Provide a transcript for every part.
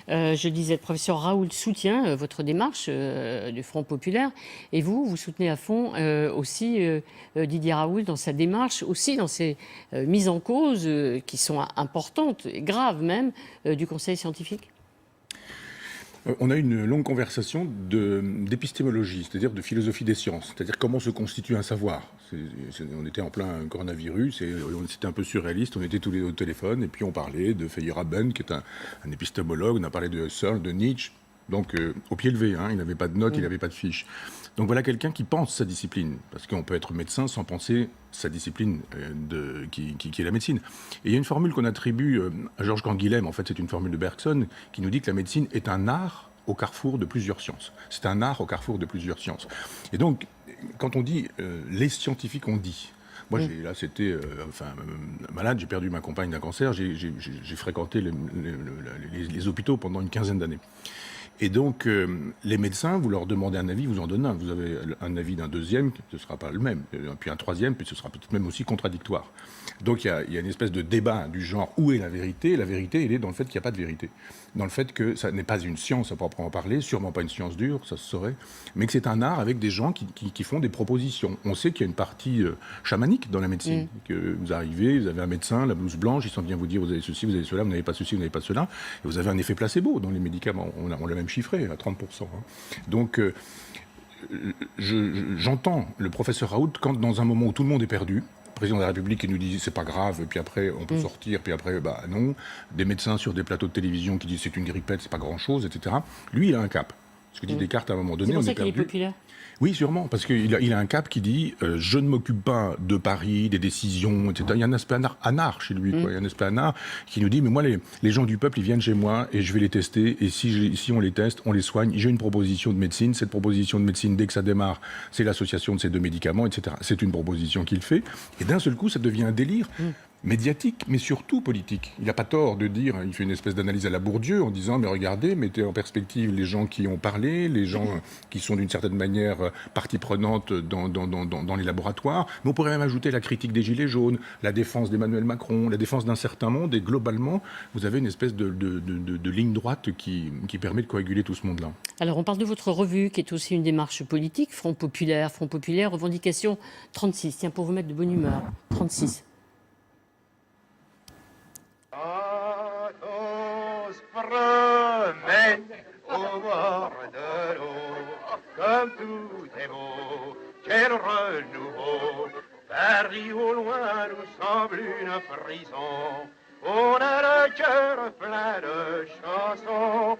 Je disais, le professeur Raoult soutient votre démarche du Front populaire. Et vous soutenez à fond aussi Didier Raoult dans sa démarche, aussi dans ses mises en cause qui sont importantes et graves même du Conseil scientifique. On a eu une longue conversation d'épistémologie, c'est-à-dire de philosophie des sciences, c'est-à-dire comment se constitue un savoir. On était en plein coronavirus et c'était un peu surréaliste, on était tous les deux au téléphone et puis on parlait de Feyerabend, qui est un épistémologue, on a parlé de Husserl, de Nietzsche, donc au pied levé, hein, il n'avait pas de notes, il n'avait pas de fiches. Donc voilà quelqu'un qui pense sa discipline, parce qu'on peut être médecin sans penser sa discipline qui est la médecine. Et il y a une formule qu'on attribue à Georges Canguilhem, en fait c'est une formule de Bergson, qui nous dit que la médecine est un art au carrefour de plusieurs sciences. C'est un art au carrefour de plusieurs sciences. Et donc, quand on dit les scientifiques ont dit, moi, là, c'était malade, j'ai perdu ma compagne d'un cancer, j'ai fréquenté les hôpitaux pendant une quinzaine d'années. Et donc, les médecins, vous leur demandez un avis, vous en donnez un. Vous avez un avis d'un deuxième, ce ne sera pas le même, puis un troisième, puis ce sera peut-être même aussi contradictoire. Donc, il y a une espèce de débat du genre, où est la vérité ? La vérité, elle est dans le fait qu'il n'y a pas de vérité. Dans le fait que ça n'est pas une science à proprement parler, sûrement pas une science dure, ça se saurait, mais que c'est un art avec des gens qui font des propositions. On sait qu'il y a une partie chamanique dans la médecine, que vous arrivez, vous avez un médecin, la blouse blanche, il s'en vient vous dire, vous avez ceci, vous avez cela, vous n'avez pas ceci, vous n'avez pas cela, et vous avez un effet placebo dans les médicaments. On l'a même chiffré à 30%. Hein. Donc, j'entends le professeur Raoult quand, dans un moment où tout le monde est perdu, le président de la République qui nous dit c'est pas grave, puis après on peut sortir, puis après bah non, des médecins sur des plateaux de télévision qui disent c'est une grippette, c'est pas grand chose, etc. Lui, il a un cap. Ce que dit Descartes à un moment donné, on est perdu. C'est pour ça qu'il est populaire. Oui, sûrement, parce qu'il a un cap qui dit je ne m'occupe pas de Paris, des décisions, etc. Il y a un aspect anard chez lui, quoi. Il y a un aspect anard qui nous dit mais moi, les gens du peuple, ils viennent chez moi et je vais les tester. Et si on les teste, on les soigne. J'ai une proposition de médecine. Cette proposition de médecine, dès que ça démarre, c'est l'association de ces deux médicaments, etc. C'est une proposition qu'il fait. Et d'un seul coup, ça devient un délire. Médiatique, mais surtout politique. Il n'a pas tort de dire, il fait une espèce d'analyse à la Bourdieu en disant, mais regardez, mettez en perspective les gens qui ont parlé, les gens qui sont d'une certaine manière partie prenante dans les laboratoires. Mais on pourrait même ajouter la critique des Gilets jaunes, la défense d'Emmanuel Macron, la défense d'un certain monde, et globalement, vous avez une espèce de ligne droite qui permet de coaguler tout ce monde-là. Alors, on parle de votre revue, qui est aussi une démarche politique, Front populaire, revendication 36. Tiens, pour vous mettre de bonne humeur, 36. Promène au bord de l'eau, comme tout est beau, quel renouveau. Paris au loin nous semble une prison, on a le cœur plein de chansons.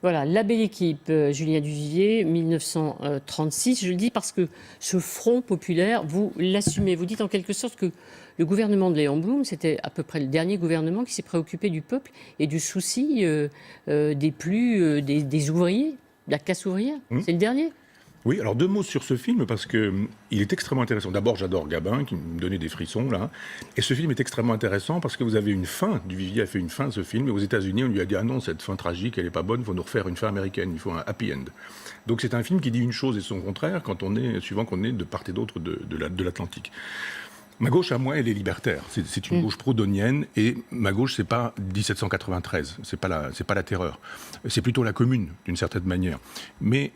Voilà, la belle équipe, Julien Duvivier, 1936. Je le dis parce que ce Front populaire, vous l'assumez. Vous dites en quelque sorte que le gouvernement de Léon Blum, c'était à peu près le dernier gouvernement qui s'est préoccupé du peuple et du souci des ouvriers, de la classe ouvrière. C'est le dernier. Oui, alors 2 mots sur ce film, parce qu'il est extrêmement intéressant. D'abord, j'adore Gabin, qui me donnait des frissons, là. Et ce film est extrêmement intéressant parce que vous avez une fin. Duvivier a fait une fin de ce film. Et aux États-Unis, on lui a dit, ah non, cette fin tragique, elle n'est pas bonne, il faut nous refaire une fin américaine, il faut un happy end. Donc c'est un film qui dit une chose et son contraire, suivant qu'on est de part et d'autre de l'Atlantique. Ma gauche, à moi, elle est libertaire. C'est une gauche proudhonienne, et ma gauche, c'est pas 1793, c'est pas la terreur. C'est plutôt la commune, d'une certaine manière. Mais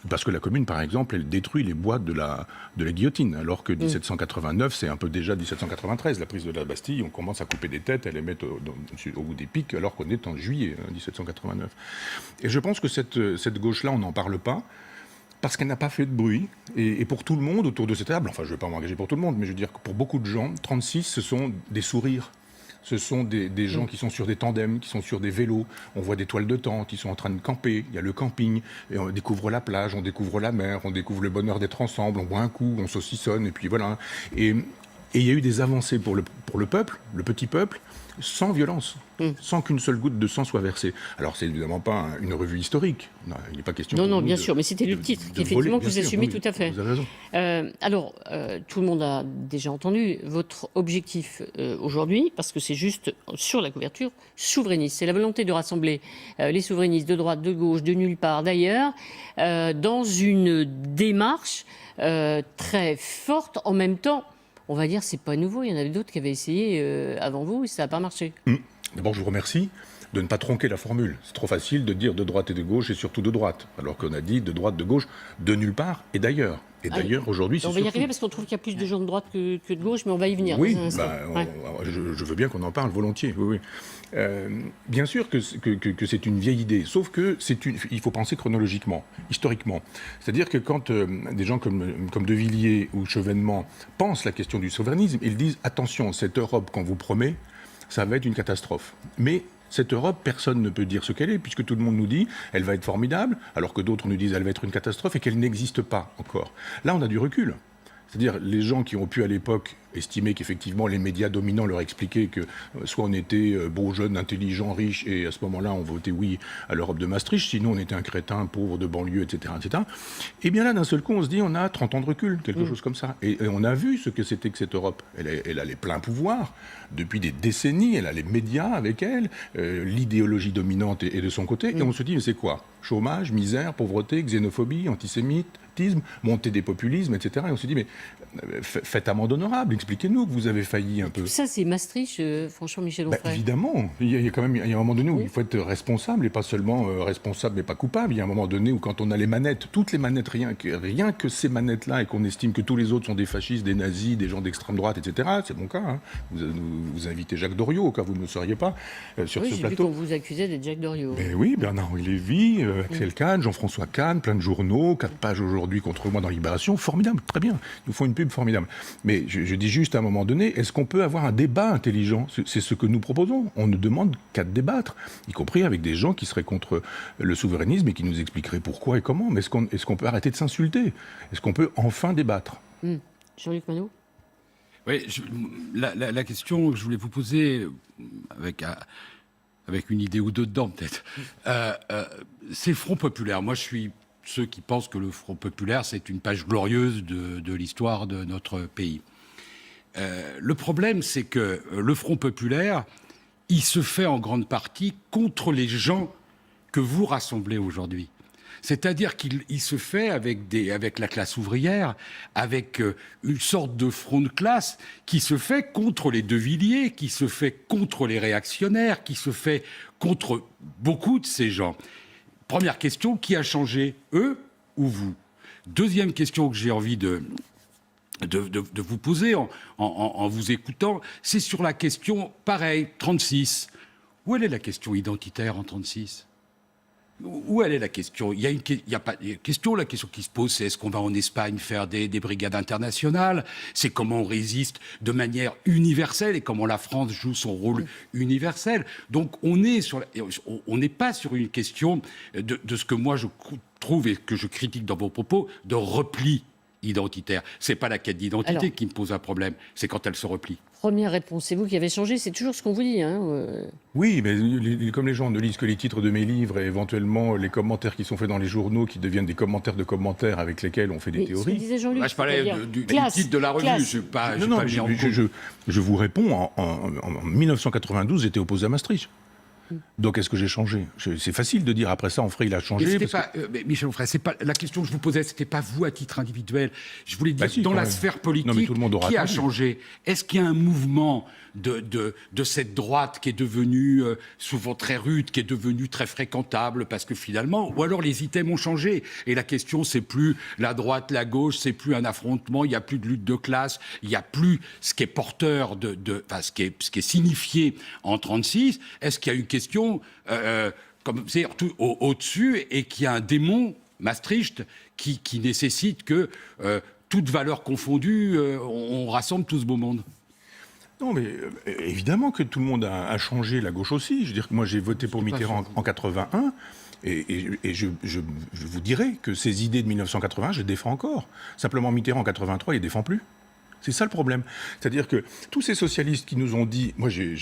parce que la commune, par exemple, elle détruit les bois de la guillotine, alors que 1789, c'est un peu déjà 1793, la prise de la Bastille, on commence à couper des têtes, à les mettre au bout des pics, alors qu'on est en juillet 1789. Et je pense que cette gauche-là, on n'en parle pas, parce qu'elle n'a pas fait de bruit, et pour tout le monde autour de cette table, enfin je ne vais pas m'engager pour tout le monde, mais je veux dire que pour beaucoup de gens, 36, ce sont des sourires. Ce sont des gens qui sont sur des tandems, qui sont sur des vélos. On voit des toiles de tente, ils sont en train de camper. Il y a le camping, et on découvre la plage, on découvre la mer, on découvre le bonheur d'être ensemble, on boit un coup, on saucissonne, et puis voilà. Et il y a eu des avancées pour le peuple, le petit peuple, sans violence, sans qu'une seule goutte de sang soit versée. Alors, c'est évidemment pas une revue historique. Non, il n'est pas question. Non, bien sûr, mais c'était le titre qu'effectivement vous assumez tout à fait. Vous avez raison. Alors, tout le monde a déjà entendu votre objectif aujourd'hui, parce que c'est juste sur la couverture souverainiste. C'est la volonté de rassembler les souverainistes de droite, de gauche, de nulle part d'ailleurs, dans une démarche très forte en même temps. On va dire c'est pas nouveau, il y en avait d'autres qui avaient essayé avant vous et ça n'a pas marché. D'abord, je vous remercie. de ne pas tronquer la formule. C'est trop facile de dire de droite et de gauche et surtout de droite, alors qu'on a dit de droite, de gauche, de nulle part et d'ailleurs. Et d'ailleurs, aujourd'hui, c'est On va y surtout... arriver parce qu'on trouve qu'il y a plus de gens de droite que de gauche, mais on va y venir. Oui, dans un instant. je veux bien qu'on en parle volontiers. Oui, oui. Bien sûr que c'est une vieille idée, sauf que il faut penser chronologiquement, historiquement. C'est-à-dire que quand des gens comme De Villiers ou Chevènement pensent la question du souverainisme, ils disent attention, cette Europe qu'on vous promet, ça va être une catastrophe. Mais cette Europe, personne ne peut dire ce qu'elle est, puisque tout le monde nous dit elle va être formidable, alors que d'autres nous disent elle va être une catastrophe et qu'elle n'existe pas encore. Là, on a du recul. C'est-à-dire les gens qui ont pu à l'époque estimer qu'effectivement les médias dominants leur expliquaient que soit on était beau, jeune, intelligent, riche, et à ce moment-là on votait oui à l'Europe de Maastricht, sinon on était un crétin pauvre de banlieue, etc. etc. Et bien là, d'un seul coup, on se dit on a 30 ans de recul, quelque chose comme ça. Et on a vu ce que c'était que cette Europe. Elle a les pleins pouvoirs depuis des décennies, elle a les médias avec elle, l'idéologie dominante est de son côté, et on se dit mais c'est quoi ? Chômage, misère, pauvreté, xénophobie, antisémitisme, montée des populismes, etc. Et on se dit, mais faites amende honorable, expliquez-nous que vous avez failli un peu. Tout ça, c'est Maastricht, franchement, Michel Onfray. Évidemment, il y a quand même il y a un moment donné où il faut être responsable, et pas seulement responsable mais pas coupable. Il y a un moment donné où quand on a les manettes, toutes les manettes, rien que ces manettes-là, et qu'on estime que tous les autres sont des fascistes, des nazis, des gens d'extrême droite, etc., c'est mon cas. Hein. Vous invitez Jacques Doriot, au cas où vous ne le sauriez pas, sur ce plateau. plateau. Qu'on vous accusait d'être Jacques Doriot. Mais oui, Bernard-Henri Lévy, Axel Kahn, Jean-François Kahn, plein de journaux, 4 pages aujourd'hui contre moi dans Libération, formidable, très bien, ils nous font une pub formidable. Mais je dis juste à un moment donné, est-ce qu'on peut avoir un débat intelligent ? C'est ce que nous proposons, on ne demande qu'à débattre, y compris avec des gens qui seraient contre le souverainisme et qui nous expliqueraient pourquoi et comment. Mais est-ce qu'on peut arrêter de s'insulter ? Est-ce qu'on peut enfin débattre ? Jean-Luc Manot ? Oui, la question que je voulais vous poser, avec une idée ou deux dedans peut-être, c'est le Front populaire. Moi, je suis ceux qui pensent que le Front populaire, c'est une page glorieuse de l'histoire de notre pays. Le problème, c'est que le Front populaire, il se fait en grande partie contre les gens que vous rassemblez aujourd'hui. C'est-à-dire qu'il se fait avec la classe ouvrière, avec une sorte de front de classe qui se fait contre les De Villiers, qui se fait contre les réactionnaires, qui se fait contre beaucoup de ces gens. Première question, qui a changé, eux ou vous ? Deuxième question que j'ai envie de vous poser en vous écoutant, c'est sur la question, pareil, 36. Où elle est la question identitaire en 36 ? Où elle est la question ? Il y a pas de question. La question qui se pose, c'est est-ce qu'on va en Espagne faire des brigades internationales ? C'est comment on résiste de manière universelle et comment la France joue son rôle universel. Donc on n'est pas sur une question de ce que moi je trouve et que je critique dans vos propos de repli identitaire. C'est pas la quête d'identité qui me pose un problème, c'est quand elle se replie. Première réponse, c'est vous qui avez changé, c'est toujours ce qu'on vous dit. Oui, mais comme les gens ne lisent que les titres de mes livres et éventuellement les commentaires qui sont faits dans les journaux qui deviennent des commentaires de commentaires avec lesquels on fait des théories. Ce que disait Jean-Luc, je parlais du titre de la revue, je vous réponds, en 1992, j'étais opposé à Maastricht. Donc, est-ce que j'ai changé ? C'est facile de dire, après ça, Onfray, il a changé. Mais Michel Onfray, c'est pas la question que je vous posais, c'était pas vous à titre individuel. Je voulais dire, dans la sphère politique, qui a changé ? Est-ce qu'il y a un mouvement de cette droite qui est devenue souvent très rude, qui est devenue très fréquentable, parce que finalement, ou alors les items ont changé, et la question, c'est plus la droite, la gauche, c'est plus un affrontement, il n'y a plus de lutte de classe, il n'y a plus ce qui est porteur ce qui est signifié en 36. Est-ce qu'il y a une question au-dessus et qu'il y a un démon, Maastricht, qui nécessite que, toute valeur confondue, on rassemble tout ce beau monde ? Non, mais évidemment que tout le monde a changé, la gauche aussi. Je veux dire que moi, j'ai voté pour Mitterrand en 81, et je vous dirais que ces idées de 1980, je les défends encore. Simplement, Mitterrand en 83, il les défend plus. C'est ça le problème. C'est-à-dire que tous ces socialistes qui nous ont dit... Moi, j'ai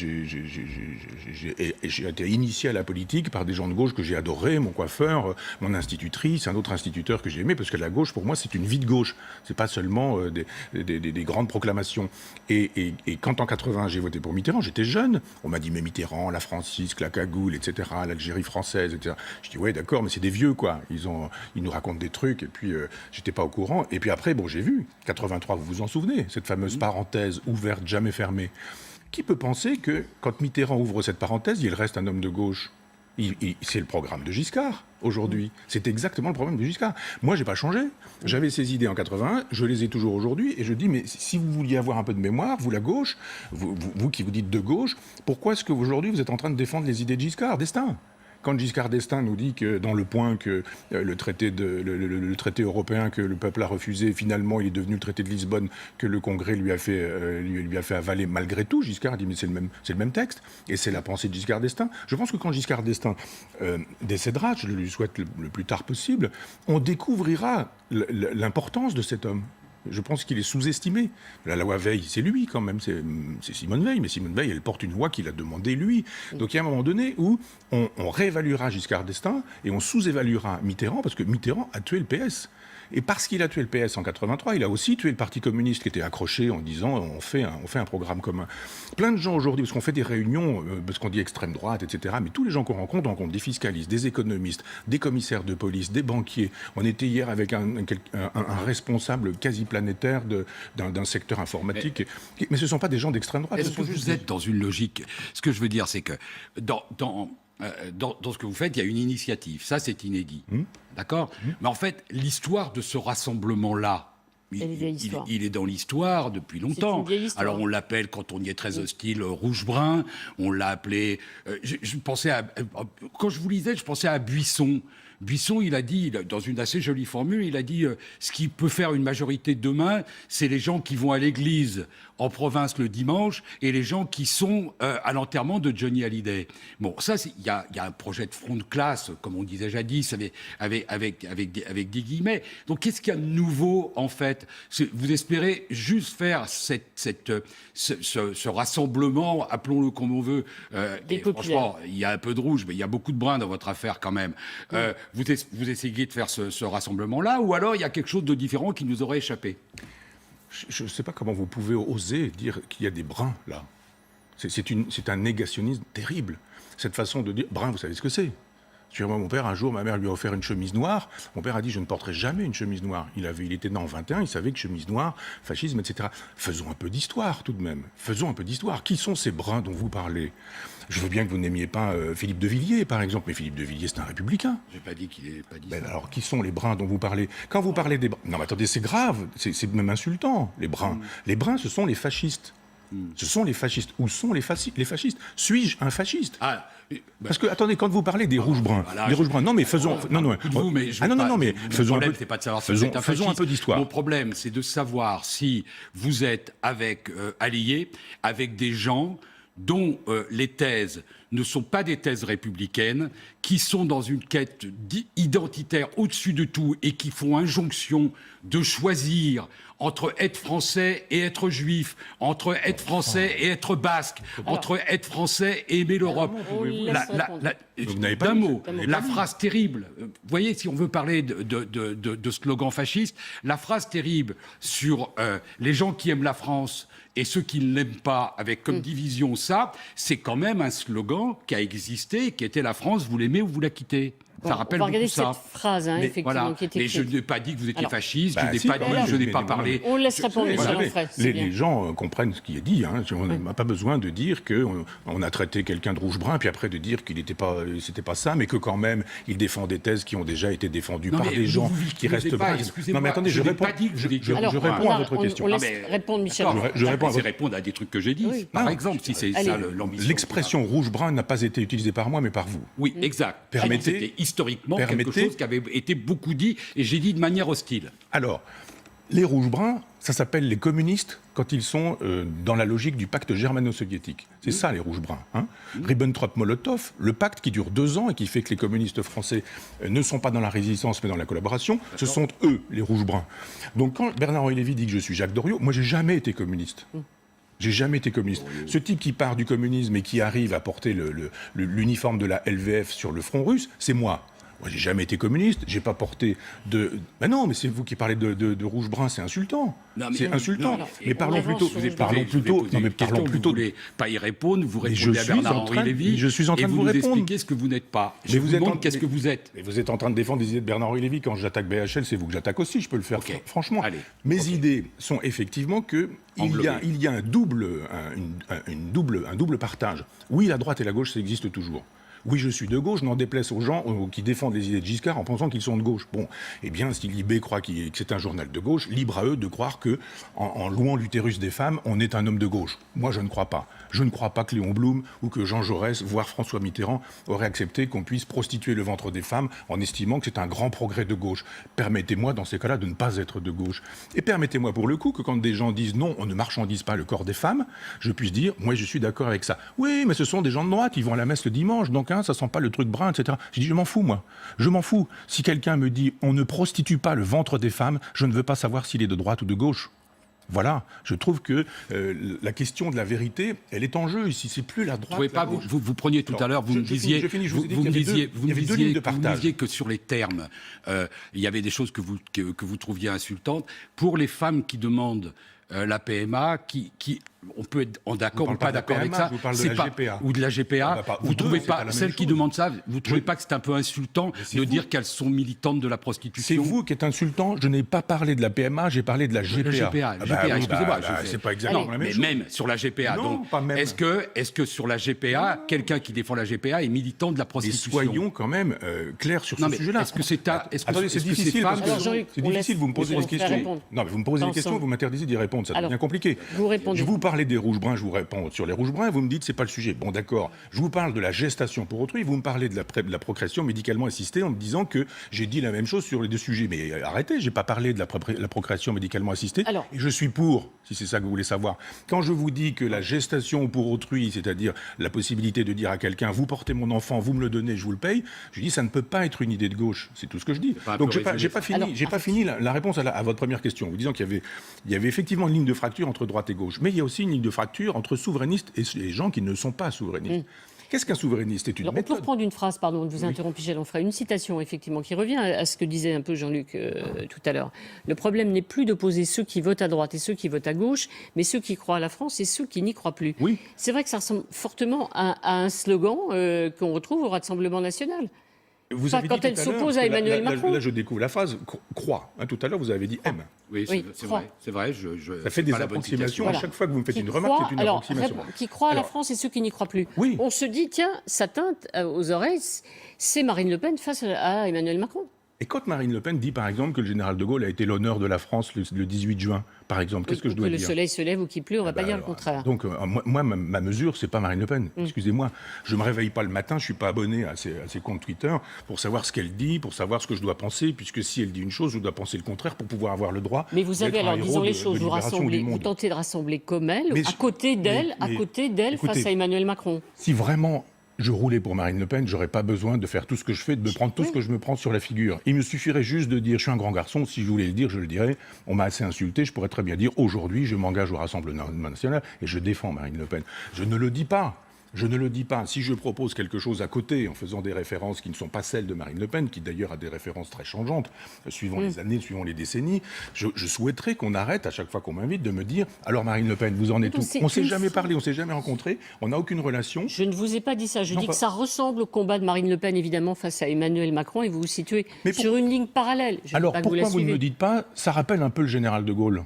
été initié à la politique par des gens de gauche que j'ai adorés, mon coiffeur, mon institutrice, un autre instituteur que j'ai aimé, parce que la gauche, pour moi, c'est une vie de gauche. C'est pas seulement des grandes proclamations. Et quand en 80, j'ai voté pour Mitterrand, j'étais jeune. On m'a dit, mais Mitterrand, la Francisque, la cagoule, etc., l'Algérie française, etc. Je dis, ouais, d'accord, mais c'est des vieux, quoi. Ils nous racontent des trucs, et puis j'étais pas au courant. Et puis après, bon, j'ai vu, 83, vous vous en souvenez, cette fameuse parenthèse ouverte, jamais fermée, Qui peut penser que, quand Mitterrand ouvre cette parenthèse, il reste un homme de gauche ? C'est le programme de Giscard, aujourd'hui. C'est exactement le programme de Giscard. Moi, je n'ai pas changé. J'avais ces idées en 81, je les ai toujours aujourd'hui, et je dis, mais si vous vouliez avoir un peu de mémoire, vous, la gauche, vous qui vous dites de gauche, pourquoi est-ce qu'aujourd'hui, vous êtes en train de défendre les idées de Giscard d'Estaing ? Quand Giscard d'Estaing nous dit que dans Le Point que le traité européen que le peuple a refusé, finalement il est devenu le traité de Lisbonne que le Congrès lui a fait avaler malgré tout, Giscard dit mais c'est le même texte, et c'est la pensée de Giscard d'Estaing. Je pense que quand Giscard d'Estaing décédera, je le lui souhaite le plus tard possible, on découvrira l'importance de cet homme. Je pense qu'il est sous-estimé. La loi Veil, c'est lui quand même, c'est Simone Veil, mais Simone Veil, elle porte une loi qu'il a demandée lui. Donc il y a un moment donné où on réévaluera Giscard d'Estaing et on sous-évaluera Mitterrand, parce que Mitterrand a tué le PS. Et parce qu'il a tué le PS en 83, il a aussi tué le Parti communiste qui était accroché en disant on fait un programme commun. Plein de gens aujourd'hui, parce qu'on fait des réunions, parce qu'on dit extrême droite, etc., mais tous les gens qu'on rencontre des fiscalistes, des économistes, des commissaires de police, des banquiers. On était hier avec un responsable quasi planétaire d'un secteur informatique. Mais ce ne sont pas des gens d'extrême droite. Est-ce que vous êtes dans une logique ? Ce que je veux dire, c'est que dans ce que vous faites, il y a une initiative. Ça, c'est inédit. D'accord ? Mais en fait, l'histoire de ce rassemblement-là, il est dans l'histoire depuis longtemps. Alors on l'appelle, quand on y est très hostile, rouge-brun. On l'a appelé... je pensais quand je vous lisais, je pensais à Buisson. Buisson, il a dit, dans une assez jolie formule, il a dit ce qui peut faire une majorité demain, c'est les gens qui vont à l'église en province le dimanche et les gens qui sont à l'enterrement de Johnny Hallyday. Bon, ça, il y a un projet de front de classe, comme on disait jadis, avec des guillemets. Donc, qu'est-ce qu'il y a de nouveau, en fait ? Vous espérez juste faire ce rassemblement, appelons-le comme on veut. Et franchement, il y a un peu de rouge, mais il y a beaucoup de brun dans votre affaire quand même. Vous essayez de faire ce rassemblement-là, ou alors il y a quelque chose de différent qui nous aurait échappé ? Je ne sais pas comment vous pouvez oser dire qu'il y a des bruns, là. C'est un négationnisme terrible. Cette façon de dire... Brun, vous savez ce que c'est ? Moi, mon père, un jour, ma mère lui a offert une chemise noire. Mon père a dit, je ne porterai jamais une chemise noire. Il était né en 21, il savait que chemise noire, fascisme, etc. Faisons un peu d'histoire, tout de même. Faisons un peu d'histoire. Qui sont ces bruns dont vous parlez ? Je veux bien que vous n'aimiez pas Philippe de Villiers, par exemple, mais Philippe de Villiers, c'est un républicain. J'ai pas dit qu'il n'ait pas dit ça. Alors, qui sont les bruns dont vous parlez ? Quand vous parlez des bruns... Non, mais attendez, c'est grave, c'est même insultant, les bruns. Les bruns, ce sont les fascistes. Ce sont les fascistes. Où sont les fascistes ? Suis-je un fasciste ? Parce que, attendez, quand vous parlez des rouges-bruns, voilà, les rouges-bruns, non, mais faisons... mais faisons faisons un peu d'histoire. Mon problème, c'est de savoir si vous êtes alliés avec des gens dont les thèses ne sont pas des thèses républicaines, qui sont dans une quête identitaire au-dessus de tout et qui font injonction de choisir entre être français et être juif, entre être français et être basque, entre être français et aimer l'Europe. D'un mot, la phrase terrible, vous voyez, si on veut parler de slogan fasciste, la phrase terrible sur les gens qui aiment la France et ceux qui ne l'aiment pas, avec comme division ça, c'est quand même un slogan qui a existé, qui était la France, vous l'aimez ou vous la quittez. Ça rappelle beaucoup ça. On va regarder cette phrase, effectivement, qui est écrite. Mais je n'ai pas dit que vous étiez fasciste, je n'ai pas parlé... On laisse répondre Michel Onfray. Les gens comprennent ce qui est dit. On n'a pas besoin de dire qu'on a traité quelqu'un de rouge-brun, puis après de dire qu'il n'était pas, c'était pas ça, mais que quand même, il défend des thèses qui ont déjà été défendues par des gens qui restent vrais. Non mais attendez, je réponds à votre question. On laisse répondre Michel Onfray. Je réponds à des trucs que j'ai dit, par exemple, si c'est ça l'ambition. L'expression rouge-brun n'a pas été utilisée par moi, mais par vous. Oui, exact. Permettez... historiquement quelque chose qui avait été beaucoup dit, et j'ai dit de manière hostile. Alors, les rouges-bruns, ça s'appelle les communistes quand ils sont dans la logique du pacte germano-soviétique. C'est ça, les rouges-bruns. Ribbentrop-Molotov, le pacte qui dure 2 ans et qui fait que les communistes français ne sont pas dans la résistance mais dans la collaboration, ce sont eux, les rouges-bruns. Donc quand Bernard-Henri Lévy dit que je suis Jacques Doriot, moi j'ai jamais été communiste. J'ai jamais été communiste. Ce type qui part du communisme et qui arrive à porter l'uniforme de la LVF sur le front russe, c'est moi. Moi, j'ai jamais été communiste, j'ai pas porté de... Ben non, mais c'est vous qui parlez de rouge-brun, c'est insultant. C'est insultant. Mais parlons plutôt... Parlons plutôt... Non, mais parlons plutôt... Vous ne voulez pas y répondre, vous répondez je à suis Bernard-Henri Lévy. Je suis en train de vous nous répondre. expliquez ce que vous n'êtes pas. Je vous demande qu'est-ce que vous êtes. Mais vous êtes en train de défendre des idées de Bernard-Henri Lévy. Quand j'attaque BHL, c'est vous que j'attaque aussi, je peux le faire, franchement. Allez. Mes idées sont effectivement qu'il y a un double partage. Oui, la droite et la gauche, ça existe toujours. Oui, je suis de gauche, n'en déplaise aux gens qui défendent les idées de Giscard en pensant qu'ils sont de gauche. Bon, eh bien, si Libé croit que c'est un journal de gauche, libre à eux de croire que, en louant l'utérus des femmes, on est un homme de gauche. Moi, je ne crois pas. Je ne crois pas que Léon Blum ou que Jean Jaurès, voire François Mitterrand, auraient accepté qu'on puisse prostituer le ventre des femmes en estimant que c'est un grand progrès de gauche. Permettez-moi, dans ces cas-là, de ne pas être de gauche. Et permettez-moi, pour le coup, que quand des gens disent non, on ne marchandise pas le corps des femmes, je puisse dire, moi, je suis d'accord avec ça. Oui, mais ce sont des gens de droite, ils vont à la messe le dimanche, donc ça sent pas le truc brun, etc. Je dis, je m'en fous, moi. Je m'en fous. Si quelqu'un me dit, on ne prostitue pas le ventre des femmes, je ne veux pas savoir s'il est de droite ou de gauche. Voilà, je trouve que la question de la vérité, elle est en jeu ici. C'est plus la droite. Vous preniez tout à l'heure, vous me disiez que sur les termes, il y avait des choses que vous trouviez insultantes. Pour les femmes qui demandent la PMA, on peut être d'accord ou pas d'accord avec ça, ou de la GPA. Vous trouvez pas celles qui demandent ça, vous trouvez pas que c'est un peu insultant de dire qu'elles sont militantes de la prostitution? C'est vous qui êtes insultant. Je n'ai pas parlé de la PMA, j'ai parlé de la GPA. Excusez-moi, c'est pas exactement la même chose. Mais même sur la GPA. Non, donc, pas même. est-ce que sur la GPA, quelqu'un qui défend la GPA est militant de la prostitution? Et soyons quand même clairs sur ce sujet-là. Est-ce que c'est attendez, c'est difficile. C'est difficile. Vous me posez des questions. Non, mais vous me posez des questions, vous m'interdisez d'y répondre. Ça devient compliqué. Je vous parlais des rouges-bruns, je vous réponds sur les rouges-bruns, vous me dites c'est pas le sujet. Bon, d'accord. Je vous parle de la gestation pour autrui, vous me parlez de la procréation médicalement assistée en me disant que j'ai dit la même chose sur les deux sujets. Mais arrêtez, j'ai pas parlé de la procréation médicalement assistée. Et je suis pour, si c'est ça que vous voulez savoir. Quand je vous dis que la gestation pour autrui, c'est-à-dire la possibilité de dire à quelqu'un vous portez mon enfant, vous me le donnez, je vous le paye, je dis ça ne peut pas être une idée de gauche. C'est tout ce que je dis. Donc j'ai pas fini la réponse à votre première question, vous disant qu'il y avait effectivement une ligne de fracture entre droite et gauche, mais il y a aussi une ligne de fracture entre souverainistes et les gens qui ne sont pas souverainistes. Qu'est-ce qu'un souverainiste? C'est une méthode. On peut reprendre une phrase, pardon, de vous interrompre, Michel Onfray, une citation effectivement qui revient à ce que disait un peu Jean-Luc tout à l'heure. Le problème n'est plus d'opposer ceux qui votent à droite et ceux qui votent à gauche, mais ceux qui croient à la France et ceux qui n'y croient plus. Oui. C'est vrai que ça ressemble fortement à un slogan qu'on retrouve au Rassemblement national. Quand elle s'oppose à Emmanuel Macron. Là, je découvre la phrase croix. Tout à l'heure, vous avez dit aime. Oui, c'est vrai. Ça fait des approximations. À chaque fois que vous me faites une remarque, c'est une approximation. Qui croient à la France et ceux qui n'y croient plus. Oui. On se dit, tiens, ça teinte aux oreilles, c'est Marine Le Pen face à Emmanuel Macron. Et quand Marine Le Pen dit, par exemple, que le général de Gaulle a été l'honneur de la France le 18 juin, par exemple, qu'est-ce que je dois dire? Que le soleil se lève ou qu'il pleut, on ne va pas dire le contraire. Donc, moi, ma mesure, c'est pas Marine Le Pen. Excusez-moi. Je me réveille pas le matin, je suis pas abonné à ses comptes Twitter pour savoir ce qu'elle dit, pour savoir ce que je dois penser, puisque si elle dit une chose, je dois penser le contraire pour pouvoir avoir le droit. Mais vous avez, alors disons les choses, vous tentez de rassembler comme elle, à côté d'elle, face à Emmanuel Macron. Si vraiment je roulais pour Marine Le Pen, j'aurais pas besoin de faire tout ce que je fais, de me prendre tout ce que je me prends sur la figure. Il me suffirait juste de dire, je suis un grand garçon, si je voulais le dire, je le dirais. On m'a assez insulté, je pourrais très bien dire, aujourd'hui, je m'engage au Rassemblement national et je défends Marine Le Pen. Je ne le dis pas. Je ne le dis pas. Si je propose quelque chose à côté, en faisant des références qui ne sont pas celles de Marine Le Pen, qui d'ailleurs a des références très changeantes, suivant les années, suivant les décennies, je souhaiterais qu'on arrête, à chaque fois qu'on m'invite, de me dire « Alors Marine LePen, vous en êtes où ?» On ne s'est jamais parlé, on ne s'est jamais rencontré, on n'a aucune relation. Je ne vous ai pas dit ça. Je dis que ça ressemble au combat de Marine Le Pen, évidemment, face à Emmanuel Macron, et vous vous situez sur une ligne parallèle. Alors pourquoi vous ne me dites pas « Ça rappelle un peu le général de Gaulle » ?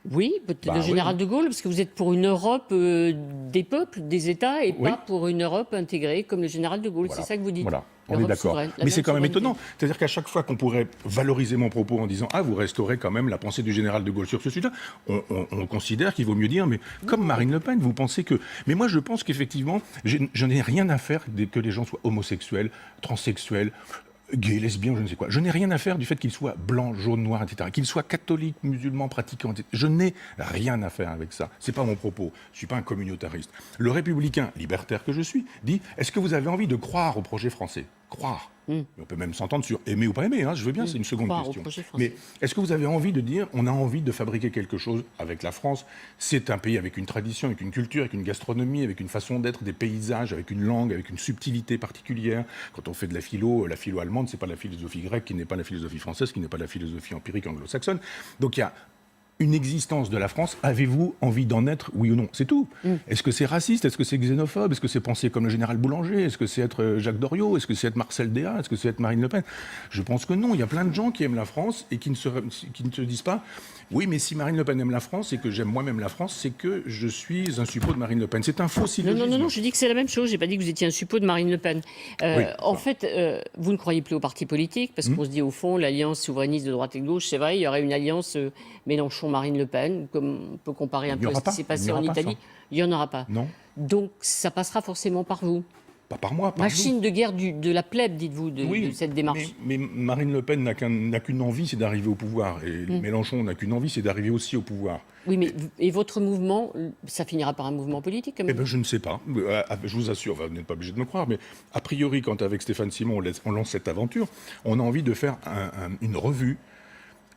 Oui, peut-être le général de Gaulle, parce que vous êtes pour une Europe des peuples, des États, et pas pour une Europe intégrée comme le général de Gaulle. Voilà. C'est ça que vous dites. Voilà, on est d'accord. Mais c'est quand même étonnant. C'est-à-dire qu'à chaque fois qu'on pourrait valoriser mon propos en disant « Ah, vous restaurez quand même la pensée du général de Gaulle sur ce sujet-là », on considère qu'il vaut mieux dire « Mais comme Marine Le Pen, vous pensez que… » Mais moi, je pense qu'effectivement, je n'ai rien à faire que les gens soient homosexuels, transsexuels, gays, lesbiens, je ne sais quoi. Je n'ai rien à faire du fait qu'ils soient blancs, jaunes, noirs, etc. Qu'ils soient catholiques, musulmans, pratiquants, etc. Je n'ai rien à faire avec ça. C'est pas mon propos. Je suis pas un communautariste. Le républicain libertaire que je suis dit, est-ce que vous avez envie de croire au projet français ? croire. On peut même s'entendre sur aimer ou pas aimer, je veux bien, c'est une seconde Croire au question. projet français. Mais est-ce que vous avez envie de dire, on a envie de fabriquer quelque chose avec la France? C'est un pays avec une tradition, avec une culture, avec une gastronomie, avec une façon d'être, des paysages, avec une langue, avec une subtilité particulière. Quand on fait de la philo allemande, c'est pas la philosophie grecque, qui n'est pas la philosophie française, qui n'est pas la philosophie empirique anglo-saxonne. Donc il y a une existence de la France, avez-vous envie d'en être, oui ou non? C'est tout. Est-ce que c'est raciste? Est-ce que c'est xénophobe? Est-ce que c'est penser comme le général Boulanger? Est-ce que c'est être Jacques Doriot? Est-ce que c'est être Marcel Déat? Est-ce que c'est être Marine Le Pen? Je pense que non. Il y a plein de gens qui aiment la France et qui ne se disent pas « Oui, mais si Marine Le Pen aime la France et que j'aime moi-même la France, c'est que je suis un suppôt de Marine Le Pen. » C'est un faux syllogisme. Non, je dis que c'est la même chose. J'ai pas dit que vous étiez un suppôt de Marine Le Pen. Oui, en fait, vous ne croyez plus aux partis politiques parce qu'on se dit au fond, l'alliance souverainiste de droite et de gauche, c'est vrai, il y aurait une alliance Mélenchon-Marine Le Pen, comme on peut comparer un peu à ce qui s'est passé en Italie. Il n'y en aura pas. Non. Donc ça passera forcément par vous. Pas par moi, par Machine vous. de guerre de la plèbe, dites-vous, de cette démarche. Mais Marine Le Pen n'a qu'une envie, c'est d'arriver au pouvoir. Et Mélenchon n'a qu'une envie, c'est d'arriver aussi au pouvoir. Oui, mais et votre mouvement, ça finira par un mouvement politique quand même. Eh bien, je ne sais pas. Je vous assure, vous n'êtes pas obligé de me croire, mais a priori, quand avec Stéphane Simon, on lance cette aventure, on a envie de faire une revue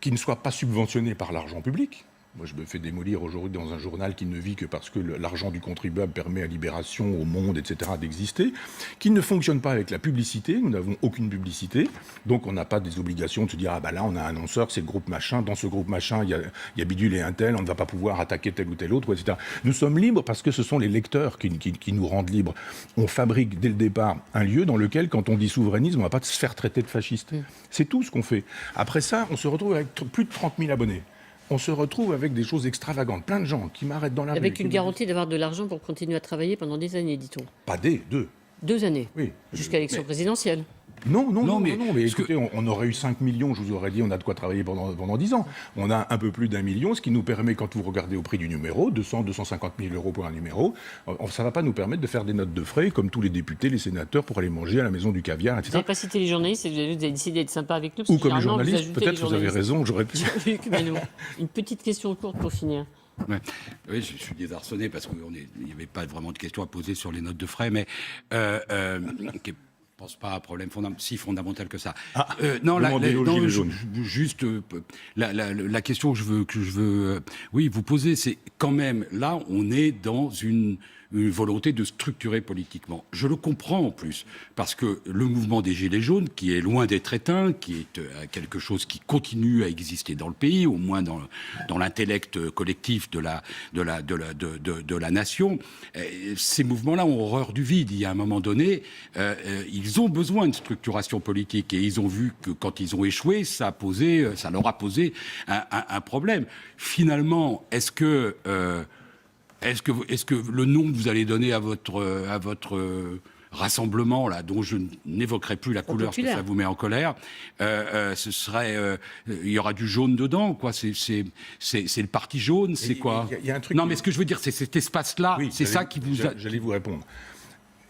qui ne soit pas subventionnée par l'argent public. Moi, je me fais démolir aujourd'hui dans un journal qui ne vit que parce que l'argent du contribuable permet à Libération, au Monde, etc. d'exister, qui ne fonctionne pas avec la publicité. Nous n'avons aucune publicité, donc on n'a pas des obligations de se dire « Ah ben là, on a un annonceur, c'est le groupe machin, dans ce groupe machin, il y a bidule et un tel, on ne va pas pouvoir attaquer tel ou tel autre, etc. » Nous sommes libres parce que ce sont les lecteurs qui nous rendent libres. On fabrique dès le départ un lieu dans lequel, quand on dit souverainisme, on ne va pas se faire traiter de fasciste. C'est tout ce qu'on fait. Après ça, on se retrouve avec plus de 30 000 abonnés. On se retrouve avec des choses extravagantes. Plein de gens qui m'arrêtent dans la rue. Avec une garantie d'avoir de l'argent pour continuer à travailler pendant des années, dit-on. Pas deux. 2 années. Oui. Jusqu'à l'élection présidentielle. Non, mais écoutez, on aurait eu 5 millions, je vous aurais dit, on a de quoi travailler pendant 10 ans. On a un peu plus d'1 million, ce qui nous permet, quand vous regardez au prix du numéro, 250 000 euros pour un numéro, ça ne va pas nous permettre de faire des notes de frais, comme tous les députés, les sénateurs, pour aller manger à la maison du caviar, etc. Vous n'avez pas cité les journalistes, vous avez décidé d'être sympa avec nous. Ou comme les journalistes, peut-être vous avez raison, j'aurais pu... Une petite question courte pour finir. Ouais. Oui, je suis désarçonné parce qu'il n'y avait pas vraiment de questions à poser sur les notes de frais, mais je ne pense pas à un problème si fondamental que ça. Non, juste la question que je veux vous poser, c'est quand même, là, on est dans une volonté de structurer politiquement. Je le comprends en plus, parce que le mouvement des Gilets jaunes, qui est loin d'être éteint, qui est quelque chose qui continue à exister dans le pays, au moins dans l'intellect collectif de la nation, ces mouvements-là ont horreur du vide. Il y a un moment donné, ils ont besoin de structuration politique, et ils ont vu que quand ils ont échoué, ça leur a posé un problème. Finalement, est-ce que le nom que vous allez donner à votre rassemblement, là, dont je n'évoquerai plus la couleur parce que ça vous met en colère, ce serait... il y aura du jaune dedans, quoi. C'est le parti jaune, c'est quoi? Il y a un truc... Non, mais ce que je veux dire, c'est cet espace-là, oui, c'est ça qui vous... J'allais vous répondre.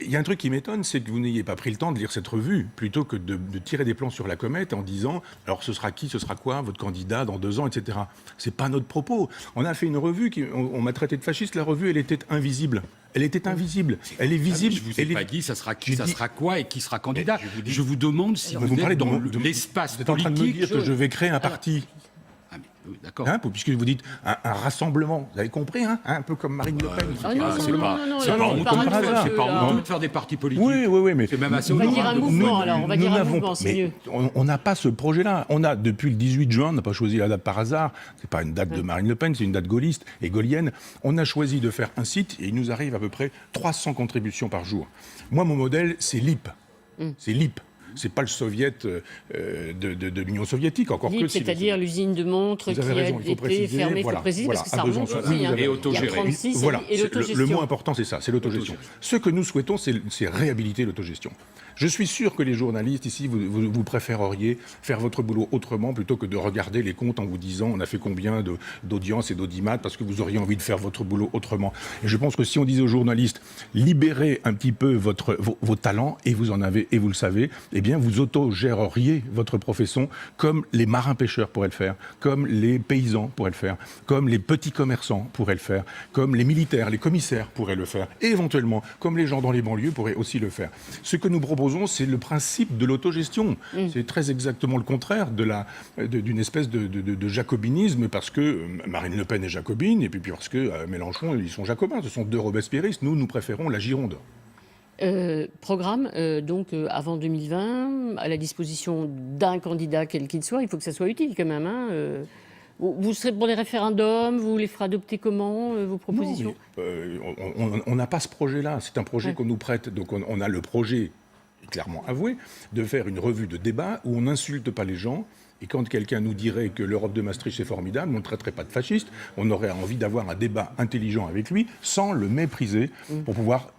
Il y a un truc qui m'étonne, c'est que vous n'ayez pas pris le temps de lire cette revue, plutôt que de tirer des plans sur la comète en disant « Alors, ce sera qui, ce sera quoi, votre candidat dans 2 ans, etc. » C'est pas notre propos. On a fait une revue, on m'a traité de fasciste, la revue, elle était invisible. Elle était invisible. Elle est visible. Je vous ai pas dit ça sera qui, ça sera quoi et qui sera candidat. Je vous demande si vous êtes dans l'espace politique. Vous êtes en train de me dire que je vais créer un parti. Oui, d'accord. Puisque vous dites un rassemblement, vous avez compris, un peu comme Marine Le Pen. C'est pas honteux de faire des partis politiques. Oui, mais c'est même assez on va dire un mouvement, alors. On va dire un mouvement, c'est mieux. On n'a pas ce projet-là. On a, depuis le 18 juin, on n'a pas choisi la date par hasard. C'est pas une date de Marine Le Pen, c'est une date gaulliste et gaullienne. On a choisi de faire un site et il nous arrive à peu près 300 contributions par jour. Moi, mon modèle, c'est LIP. C'est LIP. C'est pas le soviet de l'Union soviétique, encore que... C'est-à-dire l'usine de montres qui a été fermée, il faut préciser, parce que ça remonte aussi. Et autogérée. Voilà, le mot important, c'est ça, c'est l'autogestion. Ce que nous souhaitons, c'est réhabiliter l'autogestion. Je suis sûr que les journalistes ici, vous préféreriez faire votre boulot autrement plutôt que de regarder les comptes en vous disant on a fait combien d'audience et d'audimat parce que vous auriez envie de faire votre boulot autrement. Et je pense que si on disait aux journalistes libérez un petit peu vos talents, et vous en avez, et vous le savez, eh bien, vous autogéreriez votre profession comme les marins-pêcheurs pourraient le faire, comme les paysans pourraient le faire, comme les petits commerçants pourraient le faire, comme les militaires, les commissaires pourraient le faire, et éventuellement, comme les gens dans les banlieues pourraient aussi le faire. Ce que nous proposons, c'est le principe de l'autogestion. C'est très exactement le contraire d'une espèce de jacobinisme, parce que Marine Le Pen est jacobine, et puis parce que Mélenchon, ils sont jacobins. Ce sont deux robespierristes. Nous préférons la Gironde. Programme, avant 2020, à la disposition d'un candidat quel qu'il soit, il faut que ça soit utile quand même. Hein, vous serez pour les référendums, vous les ferez adopter comment, vos propositions? On n'a pas ce projet-là, c'est un projet qu'on nous prête. Donc on a le projet, clairement avoué, de faire une revue de débat où on n'insulte pas les gens. Et quand quelqu'un nous dirait que l'Europe de Maastricht est formidable, on ne traiterait pas de fasciste, on aurait envie d'avoir un débat intelligent avec lui, sans le mépriser, pour pouvoir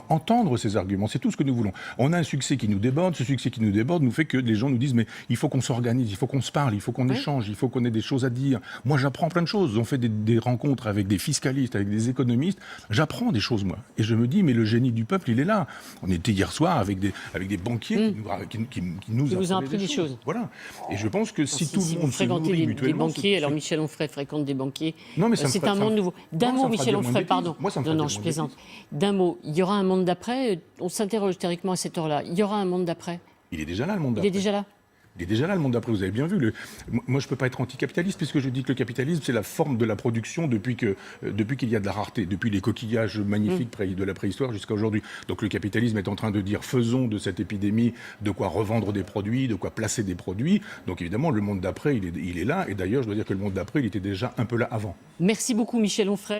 entendre ses arguments. C'est tout ce que nous voulons. On a un succès qui nous déborde, ce succès qui nous déborde nous fait que les gens nous disent mais il faut qu'on s'organise, il faut qu'on se parle, il faut qu'on échange, il faut qu'on ait des choses à dire. Moi j'apprends plein de choses, on fait des rencontres avec des fiscalistes, avec des économistes, j'apprends des choses moi. Et je me dis mais le génie du peuple il est là. On était hier soir avec des banquiers qui nous vous ont apprenaient appris des choses. Voilà. Et je pense que si tout le monde se fréquentez nourrit des mutuellement... banquiers, alors Michel Onfray fréquente des banquiers, Non, mais c'est un monde nouveau. D'un mot, Michel Onfray, pardon. Non, je plaisante. D'un mot, il y aura un monde d'après. On s'interroge théoriquement à cette heure-là. Il y aura un monde d'après. Il est déjà là, le monde Il d'après. est déjà là. Il est déjà là, le monde d'après, vous avez bien vu. Moi, je ne peux pas être anticapitaliste, puisque je dis que le capitalisme, c'est la forme de la production depuis qu'il y a de la rareté, depuis les coquillages magnifiques de la préhistoire jusqu'à aujourd'hui. Donc le capitalisme est en train de dire, faisons de cette épidémie de quoi revendre des produits, de quoi placer des produits. Donc évidemment, le monde d'après, il est là. Et d'ailleurs, je dois dire que le monde d'après, il était déjà un peu là avant. Merci beaucoup, Michel Onfray.